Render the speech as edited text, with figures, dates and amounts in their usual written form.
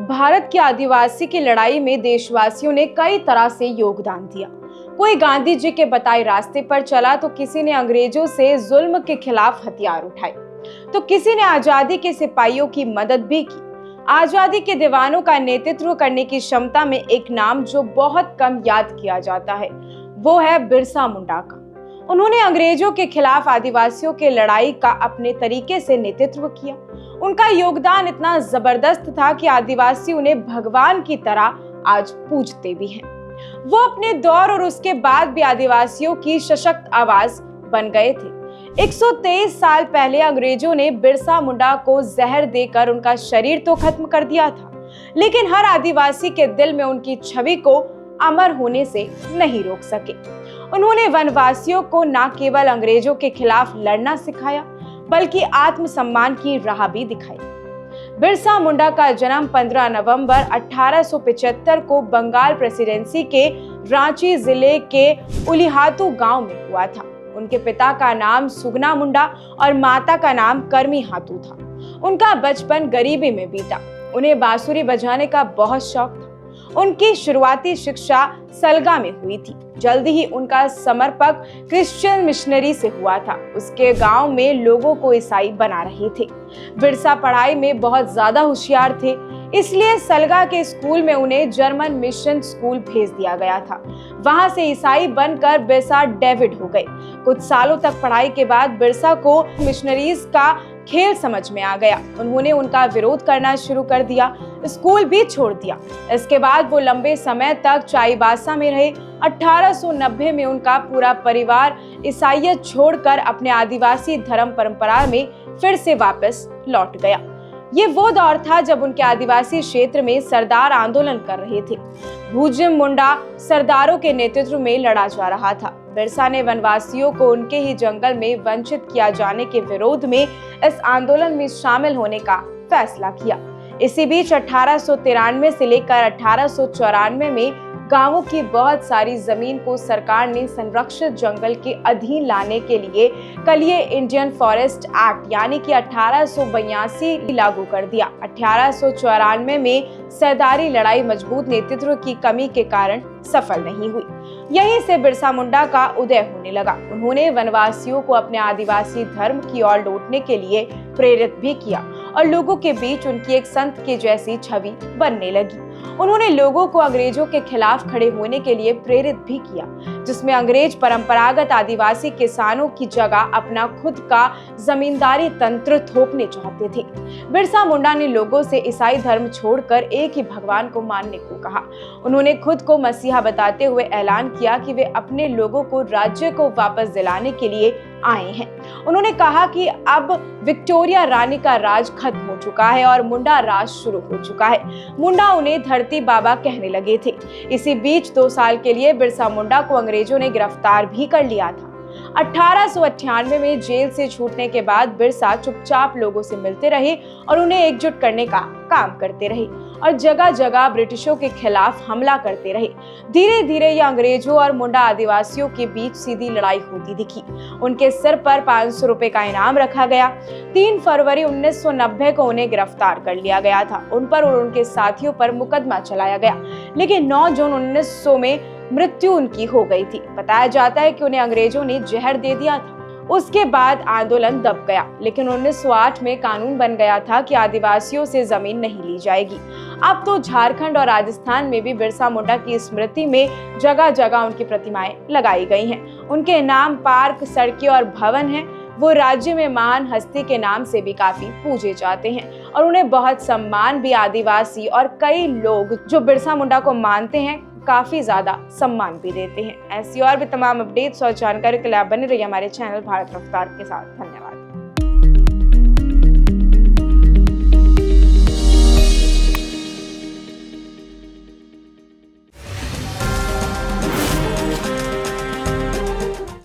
भारत के आदिवासी की लड़ाई में देशवासियों ने कई तरह से योगदान दिया। कोई गांधी जी के बताए रास्ते पर चला तो किसी ने अंग्रेजों से जुल्म के खिलाफ हथियार उठाए, तो किसी ने आजादी के सिपाहियों की मदद भी की। आजादी के दीवानों का नेतृत्व करने की क्षमता में एक नाम जो बहुत कम याद किया जाता है वो है बिरसा मुंडा का। उन्होंने अंग्रेजों के खिलाफ आदिवासियों के लड़ाई का अपने तरीके से नेतृत्व किया। उनका योगदान इतना जबरदस्त था कि आदिवासी उन्हें भगवान की तरह आज पूजते भी हैं। वो अपने दौर और उसके बाद भी आदिवासियों की सशक्त आवाज बन गए थे। 123 साल पहले अंग्रेजों ने बिरसा मुंडा को जहर देकर उनका शरीर तो खत्म कर दिया था, लेकिन हर आदिवासी के दिल में उनकी छवि को अमर होने से नहीं रोक सके। उन्होंने वनवासियों को न केवल अंग्रेजों के खिलाफ लड़ना सिखाया बल्कि आत्मसम्मान की राह भी दिखाई। बिरसा मुंडा का जन्म 15 नवंबर 1875 को बंगाल प्रेसिडेंसी के रांची जिले के उलिहातू गांव में हुआ था। उनके पिता का नाम सुगना मुंडा और माता का नाम करमी हातू था। उनका बचपन गरीबी में बीता। उन्हें बांसुरी बजाने का बहुत शौक था। उनकी शुरुआती शिक्षा सलगा में हुई थी। जल्दी ही उनका समर्पक क्रिश्चियन मिशनरी से हुआ था। उसके गांव में लोगों को ईसाई बना रहे थे। बिरसा पढ़ाई में बहुत ज्यादा होशियार थे, इसलिए सलगा के स्कूल में उन्हें जर्मन मिशन स्कूल भेज दिया गया था। वहां से ईसाई बनकर बिरसा डेविड हो गए। कुछ सालों तक पढ़ाई के बाद बिरसा को मिशनरीज का खेल समझ में आ गया। उन्होंने उनका विरोध करना शुरू कर दिया, स्कूल भी छोड़ दिया। इसके बाद वो लंबे समय तक चाईबासा में रहे। 1890 में उनका पूरा परिवार ईसाईयत छोड़कर अपने आदिवासी धर्म परंपरा में फिर से वापस लौट गया। ये वो दौर था जब उनके आदिवासी क्षेत्र में सरदार आंदोलन कर रहे थे। भूजिम मुंडा सरदारों के नेतृत्व में लड़ा जा रहा था। बिरसा ने वनवासियों को उनके ही जंगल में वंचित किया जाने के विरोध में इस आंदोलन में शामिल होने का फैसला किया। इसी बीच 1893 से लेकर 1894 में गांवों की बहुत सारी जमीन को सरकार ने संरक्षित जंगल के अधीन लाने के लिए कलिए इंडियन फॉरेस्ट एक्ट यानी कि 1882 लागू कर दिया। 1894 में सरदारी लड़ाई मजबूत नेतृत्व की कमी के कारण सफल नहीं हुई। यहीं से बिरसा मुंडा का उदय होने लगा। उन्होंने वनवासियों को अपने आदिवासी धर्म की ओर लौटने के लिए प्रेरित भी किया और लोगों के बीच उनकी एक संत के जैसी छवि बनने लगी। उन्होंने लोगों को अंग्रेजों के खिलाफ खड़े होने के लिए प्रेरित भी किया, जिसमें अंग्रेज परंपरागत आदिवासी किसानों की जगह अपना खुद का जमींदारी तंत्र थोपने चाहते थे। बिरसा मुंडा ने लोगों से ईसाई धर्म छोड़कर एक ही भगवान को मानने को कहा। उन्होंने खुद को मसीहा बताते हुए ऐलान किया कि वे अपने लोगों को राज्य को वापस दिलाने के लिए आए हैं। उन्होंने कहा कि अब विक्टोरिया रानी का राज खत्म हो चुका है और मुंडा राज शुरू हो चुका है। मुंडा उन्हें धरती बाबा कहने लगे थे। इसी बीच 2 साल के लिए बिरसा मुंडा को अंग्रेजों ने गिरफ्तार भी कर लिया था। 1898 में जेल से छूटने के बाद बिरसा चुपचाप लोगों से मिलते रहे और उन्हें एकजुट करने का काम करते रहे और जगह जगह ब्रिटिशों के खिलाफ हमला करते रहे। धीरे धीरे ये अंग्रेजों और मुंडा आदिवासियों के बीच सीधी लड़ाई होती दिखी। उनके सिर पर 500 रुपए का इनाम रखा गया। 3 फरवरी 1990 को उन्हें गिरफ्तार कर लिया गया था। उन पर और उनके साथियों पर मुकदमा चलाया गया, लेकिन 9 जून 1900 में मृत्यु उनकी हो गई थी। बताया जाता है कि उन्हें अंग्रेजों ने जहर दे दिया था। उसके बाद आंदोलन दब गया, लेकिन 1908 में कानून बन गया था कि आदिवासियों से जमीन नहीं ली जाएगी। अब तो झारखंड और राजस्थान में भी बिरसा मुंडा की स्मृति में जगह जगह उनकी प्रतिमाएं लगाई गई हैं। उनके नाम पार्क, सड़कें और भवन हैं। वो राज्य में महान हस्ती के नाम से भी काफी पूजे जाते हैं और उन्हें बहुत सम्मान भी आदिवासी और कई लोग जो बिरसा मुंडा को मानते हैं काफी ज्यादा सम्मान भी देते हैं। ऐसी और भी तमाम अपडेट्स और जानकारी के लिए आप बने रहिए हमारे चैनल भारत रफ्तार के साथ। धन्यवाद।